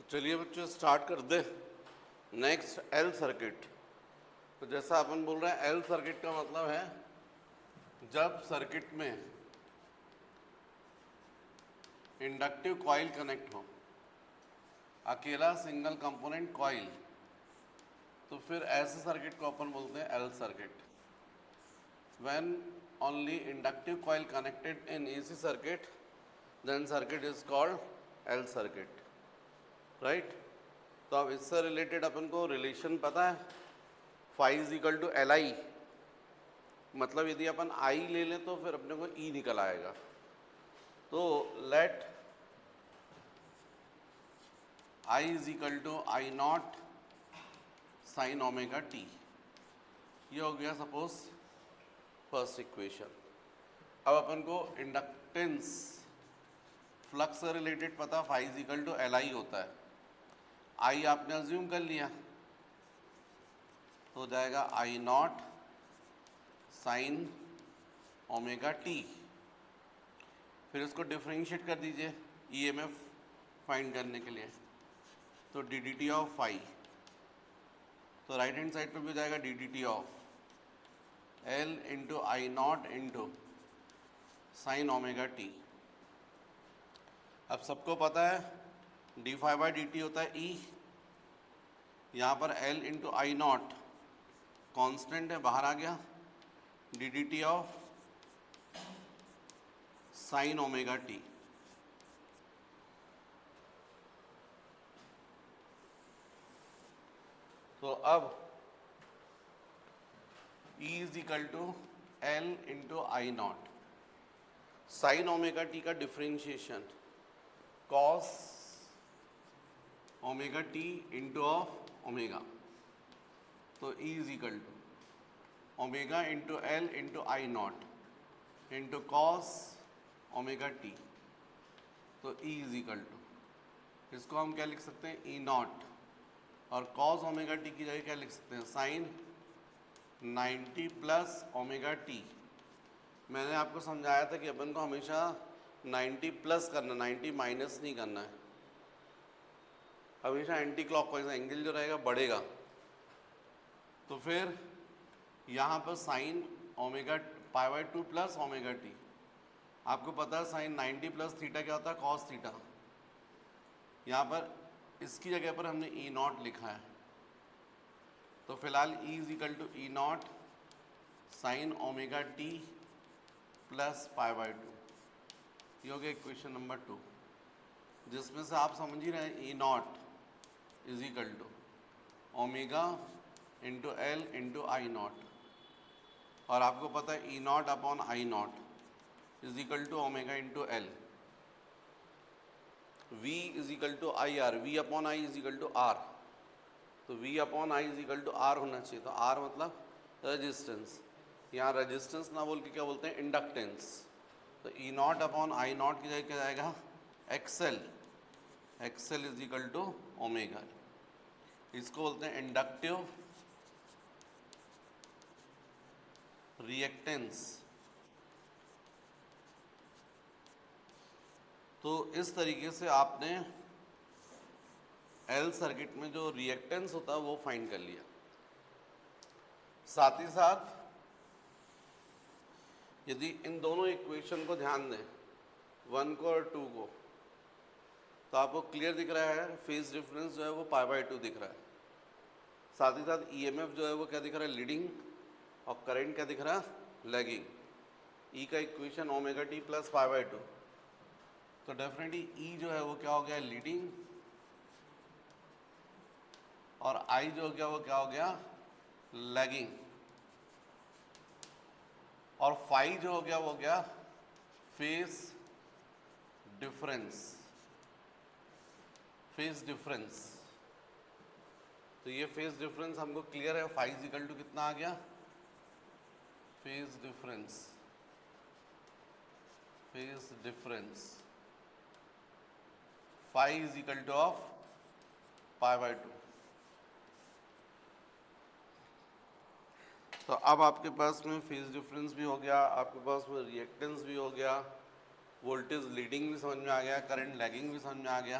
चलिए बच्चों स्टार्ट कर दे। Next L circuit. तो जैसा अपन बोल रहे हैं एल सर्किट का मतलब है जब सर्किट में इंडक्टिव कॉइल कनेक्ट हो, अकेला सिंगल कंपोनेंट कॉइल, तो फिर ऐसे सर्किट को अपन बोलते हैं L circuit. When only inductive coil connected in AC circuit then circuit is called L circuit, right. तो अब इससे रिलेटेड अपन को रिलेशन पता है, phi is equal to L I. मतलब यदि अपन आई ले लें तो फिर अपने को ई निकल आएगा। तो let I is equal to I not sine omega T. ये हो गया सपोज फर्स्ट इक्वेशन। अब अपन को इंडक्टेंस फ्लक्स से रिलेटेड पता, phi is equal to L I होता है। आई आपने अज्यूम कर लिया तो हो जाएगा I not sine omega T. फिर इसको डिफरेंशिएट कर दीजिए ईएमएफ फाइंड करने के लिए, तो D D T of phi. तो राइट हैंड साइड पे भी हो जाएगा D D T of L into I not into sine omega T. अब सबको पता है D phi by D T होता है ई। यहाँ पर L into I not constant है, बाहर आ गया, D D T of sine omega T. तो अब E is equal to L into I not, sine omega T का differentiation cos omega T into of omega. तो E is equal to omega into L into I not into cos omega T. तो E is equal to, इसको हम क्या लिख सकते हैं, E not, और कॉस ओमेगा टी की जगह क्या लिख सकते हैं, साइन 90 प्लस ओमेगा टी। मैंने आपको समझाया था कि अपन को हमेशा 90 प्लस करना, 90 माइनस नहीं करना है। हमेशा एंटी क्लॉकवाइज एंगल जो रहेगा बढ़ेगा। तो फिर यहाँ पर sine omega pi by 2 plus omega T, आपको पता है साइन 90 प्लस थीटा क्या होता है, कॉस थीटा। यहाँ पर इसकी जगह पर हमने ई नॉट लिखा है, तो फिलहाल E is equal to E not sine omega T plus pi by 2। ये हो गया इक्वेशन नंबर 2, जिसमें से आप समझ ही रहे हैं E naught is equal to omega into L into I naught, और आपको पता है E not upon I naught is equal to omega into L. V is equal to I R, V upon I is equal to R. तो V upon I is equal to R होना चाहिए। तो R मतलब resistance, यहाँ resistance ना बोल के क्या बोलते हैं, इंडक्टेंस। तो E not upon I not की जगह क्या जाएगा, XL. XL is equal to omega. इसको बोलते हैं इंडक्टिव रिएक्टेंस। तो इस तरीके से आपने एल सर्किट में जो रिएक्टेंस होता है वो फाइंड कर लिया। साथ ही साथ यदि इन दोनों इक्वेशन को ध्यान दें, 1 को और 2 को, तो आपको क्लियर दिख रहा है फेज डिफरेंस जो है वो पाई बाई 2 दिख रहा है। साथ ही साथ ईएमएफ जो है वो क्या दिख रहा है, लीडिंग, और करंट क्या दिख रहा है, लैगिंग। ई का equation omega T plus pi by 2, तो डेफिनेटली ई जो है वो क्या हो गया, लीडिंग, और आई जो हो गया वो क्या हो गया, लैगिंग, और फाई जो हो गया वो गया फेज डिफरेंस। फेज डिफरेंस, तो ये फेज डिफरेंस हमको क्लियर है, फाई इज इक्वल टू कितना आ गया, phase difference. Phase difference phi is equal to of pi by 2। तो अब आपके पास में फेज डिफरेंस भी हो गया, आपके पास में रिएक्टेंस भी हो गया, वोल्टेज लीडिंग भी समझ में आ गया, करंट लैगिंग भी समझ में आ गया।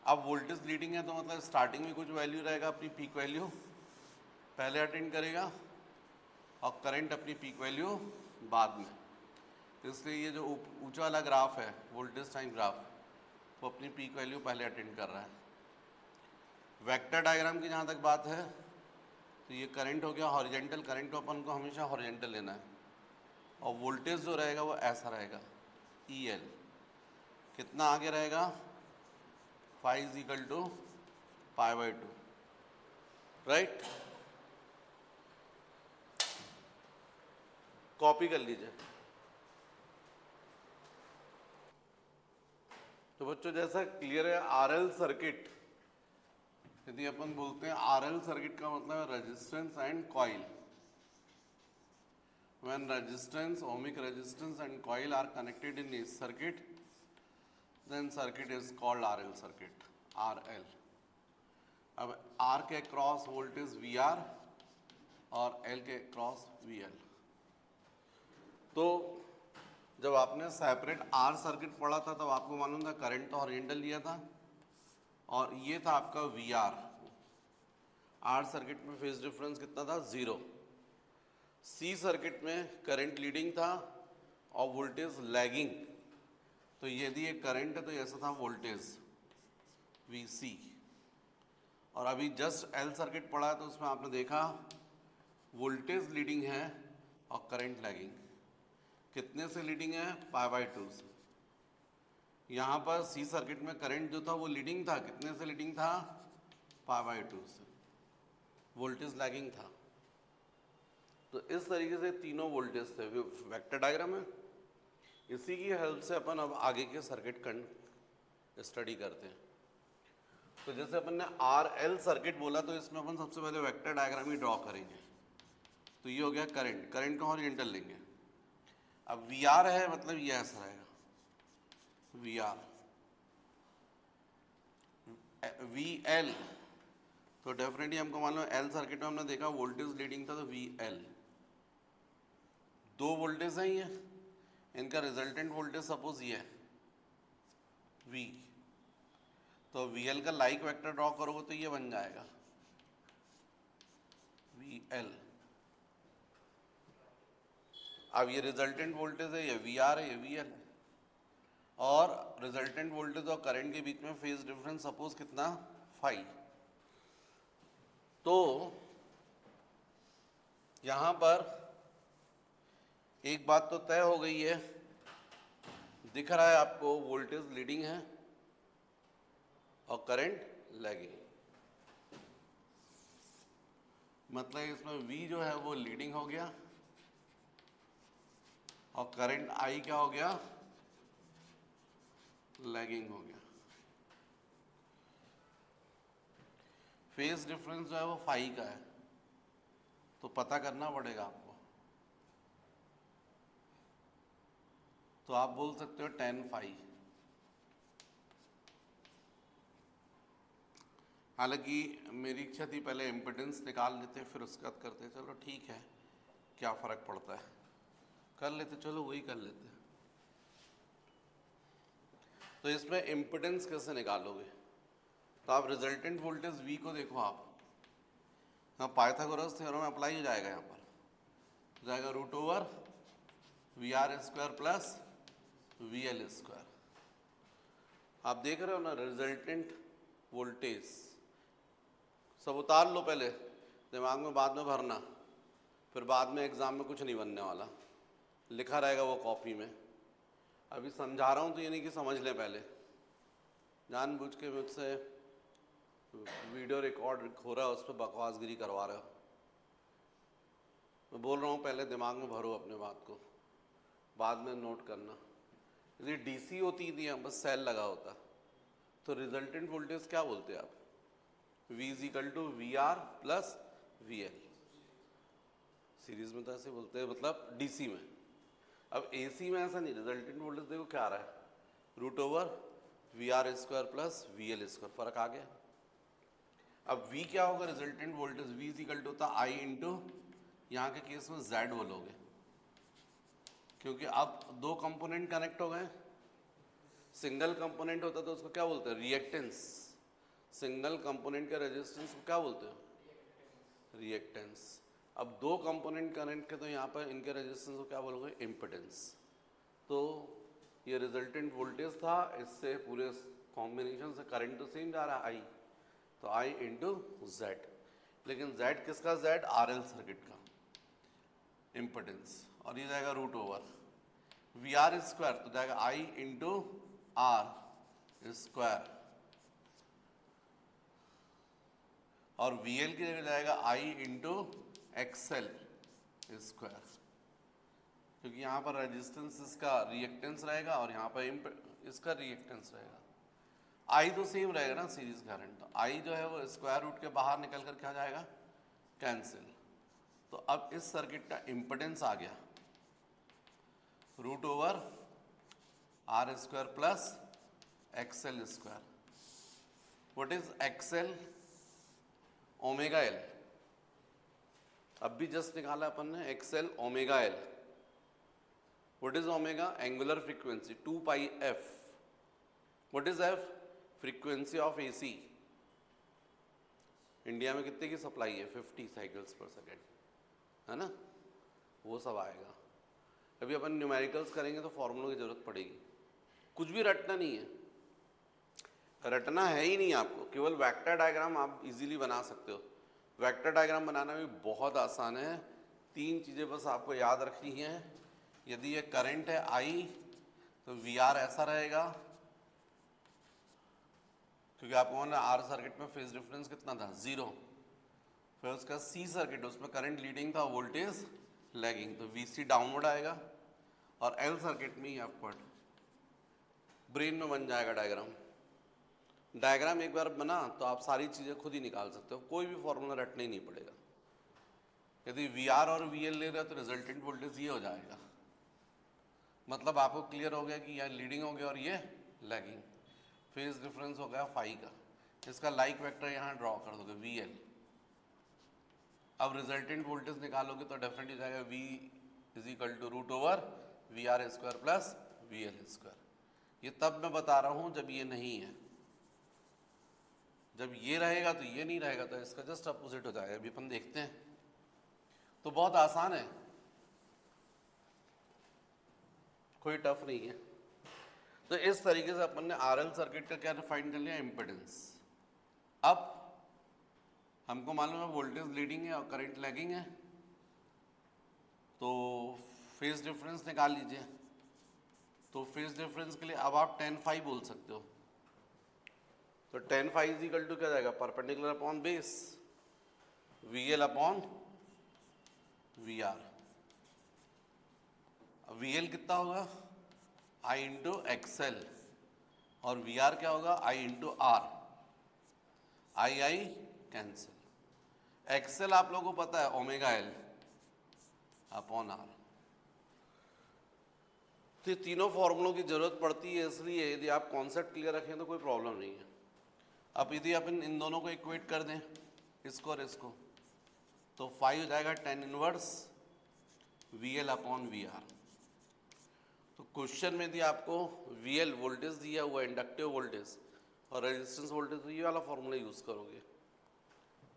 अब वोल्टेज लीडिंग है तो मतलब स्टार्टिंग में कुछ वैल्यू रहेगा, अपनी पीक वैल्यू पहले अटेंड करेगा और करंट अपनी पीक वैल्यू बाद में। इसलिए ये जो ऊंचा वाला ग्राफ है वोल्टेज टाइम ग्राफ, वो अपनी पीक वैल्यू पहले अटेंड कर रहा है। वेक्टर डायग्राम की जहाँ तक बात है तो ये करंट हो गया हॉरिजेंटल, करंट को अपन को हमेशा हॉरिजेंटल लेना है, और वोल्टेज जो रहेगा वो ऐसा रहेगा EL, कितना आगे रहेगा, phi is equal to π/2, right. Copy कर लीजिए। तो बच्चों जैसा क्लियर है, RL सर्किट, यदि अपन बोलते हैं RL सर्किट का मतलब resistance and coil. When resistance, ohmic resistance and coil are connected in a circuit, then circuit is called RL circuit, RL। अब R के क्रॉस वोल्टेज VR और L के क्रॉस VL। तो जब आपने सेपरेट R सर्किट पढ़ा था तब आपको मालूम था करंट तो हॉरिजॉन्टल लिया था, और ये था आपका VR। R सर्किट में फेज डिफरेंस कितना था, 0। C सर्किट में करंट लीडिंग था और वोल्टेज लैगिंग, तो यदि ये करंट है तो ऐसा था वोल्टेज VC। और अभी जस्ट L सर्किट पढ़ा तो उसमें आपने देखा वोल्टेज लीडिंग है और करंट लैगिंग। कितने से लीडिंग है, π/2 से। यहाँ पर C सर्किट में करंट जो था वो लीडिंग था, कितने से लीडिंग था, π/2 से, वोल्टेज लैगिंग था। तो इस तरीके से तीनों वोल्टेज थे, वेक्टर डायग्राम है। इसी की हेल्प से अपन अब आगे के सर्किट स्टडी करते हैं। तो जैसे अपन ने RL सर्किट बोला तो इसमें अपन सबसे पहले वेक्टर डायग्राम ही ड्रॉ करेंगे। तो ये हो गया करंट, करंट को हॉरिजॉन्टल लेंगे। अब VR है मतलब ये ऐसा रहेगा VR, VL, तो डेफिनेटली हमको मालूम है L सर्किट में हमने देखा वोल्टेज लीडिंग था तो VL। दो वोल्टेज हैं ये, इनका रिजल्टेंट वोल्टेज सपोज ये है V, तो VL का लाइक वेक्टर ड्रॉ करोगे तो ये बन जाएगा VL। अब ये रिजल्टेंट वोल्टेज है, ये VR है, ये VL है, और रिजल्टेंट वोल्टेज और करंट के बीच में फेज डिफरेंस सपोज कितना, फाई। तो यहां पर एक बात तो तय हो गई है, दिख रहा है आपको वोल्टेज लीडिंग है और करंट लैगिंग, मतलब इसमें V जो है वो लीडिंग हो गया और करंट I क्या हो गया, लैगिंग हो गया। फेज डिफरेंस जो है वो फाई का है, तो पता करना पड़ेगा आपको। तो आप बोल सकते हो 10 फाई। हालांकि मेरी इच्छा थी पहले इम्पिडेंस निकाल लेते फिर उसके बाद करते, चलो ठीक है क्या फ़र्क पड़ता है, कर लेते, चलो वही कर लेते। तो इसमें इम्पिडेंस कैसे निकालोगे, तो आप रिजल्टेंट वोल्टेज V को देखो, आप यहाँ पाइथागोरस थ्योरम अप्लाई हो जाएगा, यहाँ पर जाएगा √VR² प्लस VL²। आप देख रहे हो ना रिजल्टेंट वोल्टेज, सब उतार लो पहले दिमाग में, बाद में भरना, फिर बाद में एग्जाम में कुछ नहीं बनने वाला, लिखा रहेगा वो कॉपी में। अभी समझा रहा हूँ तो ये नहीं कि समझ लें, पहले जानबूझ के मुझसे वीडियो रिकॉर्ड हो रहा है उस पर बकवासगिरी करवा रहे हो। मैं बोल रहा हूँ पहले दिमाग में भरो अपने बात को, बाद में नोट करना। यदि DC होती थी यहाँ बस सेल लगा होता, तो रिजल्टेंट वोल्टेज क्या बोलते हैं आप, V = VR plus VL। Series में तो ऐसे बोलते हैं, मतलब DC में। अब AC में ऐसा नहीं, रिजल्टेंट वोल्टेज देखो क्या आ रहा है, √VR² प्लस VL², फर्क आ गया। अब V क्या होगा, रिजल्टेंट वोल्टेज V = होता I इंटू, यहाँ के केस में Z बोलोगे, क्योंकि अब दो कंपोनेंट कनेक्ट हो गए। सिंगल कंपोनेंट होता तो उसको क्या बोलते हैं, रिएक्टेंस, सिंगल कंपोनेंट के रेजिस्टेंस को क्या बोलते हो? रिएक्टेंस। अब दो कंपोनेंट करंट के तो यहाँ पर इनके रेजिस्टेंस को क्या बोलोगे? इम्पिडेंस। तो ये रिजल्टेंट वोल्टेज था, इससे पूरे कॉम्बिनेशन से करंट तो सेम जा रहा है आई, तो आई इंटू जेड। लेकिन जेड किसका? जेड आरएल सर्किट का इम्पिडेंस, और ये जाएगा root over V R square, तो जाएगा आई इंटू आर स्क्वायर, और वी एल की जगह जाएगा आई इंटू एक्सएल स्क्वायर, क्योंकि यहाँ पर रेजिस्टेंस इसका रिएक्टेंस रहेगा और यहाँ पर इसका रिएक्टेंस रहेगा। आई तो सेम रहेगा ना सीरीज करंट, तो आई जो है वो स्क्वायर रूट के बाहर निकल कर क्या जाएगा? कैंसिल। तो अब इस सर्किट का इम्पिडेंस आ गया root over R square plus XL square. What is XL? Omega L. अब भी जस्ट निकाला अपन ने XL omega L. What is omega? Angular frequency 2 pi F. What is F? Frequency of AC. India में कितने की सप्लाई है? 50 cycles पर सेकेंड, है ना? वो सब आएगा। अभी अपन न्यूमेरिकल्स करेंगे तो फॉर्मूलों की जरूरत पड़ेगी। कुछ भी रटना नहीं है, रटना है ही नहीं आपको, केवल वेक्टर डायग्राम आप इजीली बना सकते हो। वेक्टर डायग्राम बनाना भी बहुत आसान है। 3 चीज़ें बस आपको याद रखनी है। यदि ये करंट है आई, तो वी आर ऐसा रहेगा, क्योंकि आपको ना आर सर्किट में फेज डिफरेंस कितना था? 0। फिर उसका सी सर्किट, उसमें करंट लीडिंग था, वोल्टेज लैगिंग, तो वी सी डाउनवर्ड आएगा, और एल सर्किट में ही अपवर्ड। ब्रेन में बन जाएगा डायग्राम। डायग्राम एक बार बना तो आप सारी चीज़ें खुद ही निकाल सकते हो, कोई भी फॉर्मूला रटना ही नहीं पड़ेगा। यदि वी आर और वी एल ले रहे हो तो रिजल्टेंट वोल्टेज ये हो जाएगा। मतलब आपको क्लियर हो गया कि यह लीडिंग हो गया और ये लैगिंग। फेज डिफरेंस हो गया फाई का, इसका लाइक वेक्टर यहाँ ड्रॉ कर दोगे वी एल। अब रिजल्टेंट वोल्टेज निकालोगे तो डेफिनेटली जाएगा V is equal to root over V R square plus V L square. ये तब मैं बता रहा हूँ जब ये नहीं है। जब ये रहेगा तो ये नहीं रहेगा, तो इसका जस्ट अपोजिट हो जाएगा। अभी अपन देखते हैं, तो बहुत आसान है, कोई टफ नहीं है। तो इस तरीके से अपन ने आरएल सर्किट का क्या डिफाइन कर लिया? इम्पिडेंस। अब हमको मालूम है वोल्टेज लीडिंग है और करंट लैगिंग है, तो फेज डिफरेंस निकाल लीजिए। तो फेज डिफरेंस के लिए अब आप tan फाई बोल सकते हो। तो tan phi is equal to क्या जाएगा? Perpendicular upon base, V L upon V R. V L कितना होगा? आई इंटू एक्सएल, और वी आर क्या होगा? I into R. I I cancel. XL आप लोगों को पता है ओमेगा एल अपॉन आर। तो तीनों फॉर्मूलों की जरूरत पड़ती है, इसलिए यदि आप कॉन्सेप्ट क्लियर रखें तो कोई प्रॉब्लम नहीं है। अब यदि अपन इन दोनों को इक्वेट कर दें, इसको और इसको, तो फाई हो जाएगा tan inverse V L upon V R. तो क्वेश्चन में यदि आपको वी एल वोल्टेज दिया हुआ इंडक्टिव वोल्टेज और रेजिस्टेंस वोल्टेज, तो ये वाला फॉर्मूला यूज करोगे।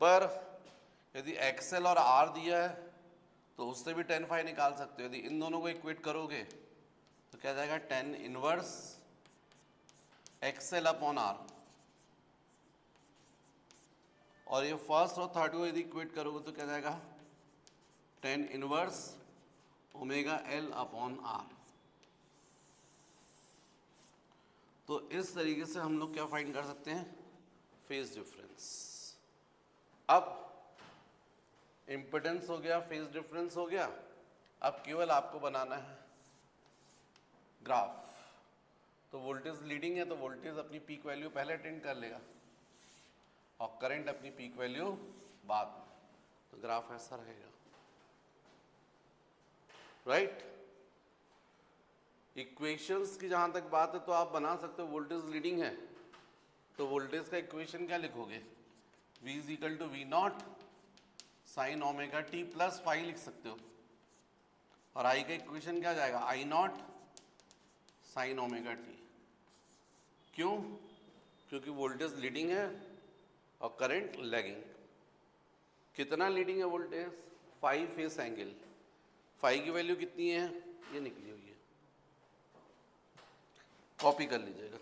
पर यदि एक्सएल और आर दिया है तो उससे भी tan फाई निकाल सकते हो। यदि इन दोनों को इक्वेट करोगे तो क्या जाएगा? tan inverse XL upon R, और ये फर्स्ट और थर्ड को यदि इक्वेट करोगे तो क्या जाएगा? tan inverse omega L upon R. तो इस तरीके से हम लोग क्या फाइंड कर सकते हैं? Phase difference. अब इम्पिडेंस हो गया, फेज डिफरेंस हो गया। अब केवल आपको बनाना है ग्राफ। तो वोल्टेज लीडिंग है तो वोल्टेज अपनी पीक वैल्यू पहले अटेंड कर लेगा और करंट अपनी पीक वैल्यू बाद में। तो ग्राफ ऐसा रहेगा, राइट? इक्वेशंस की जहां तक बात है तो आप बना सकते हो। वोल्टेज लीडिंग है तो वोल्टेज का इक्वेशन क्या लिखोगे? V is equal to V naught sine omega T plus phi लिख सकते हो, और आई का इक्वेशन क्या जाएगा? I not sine omega t. क्यों? क्योंकि वोल्टेज लीडिंग है और करंट लैगिंग। कितना लीडिंग है वोल्टेज? 5 phase angle. 5 की वैल्यू कितनी है? ये निकली हुई है, कॉपी कर लीजिएगा।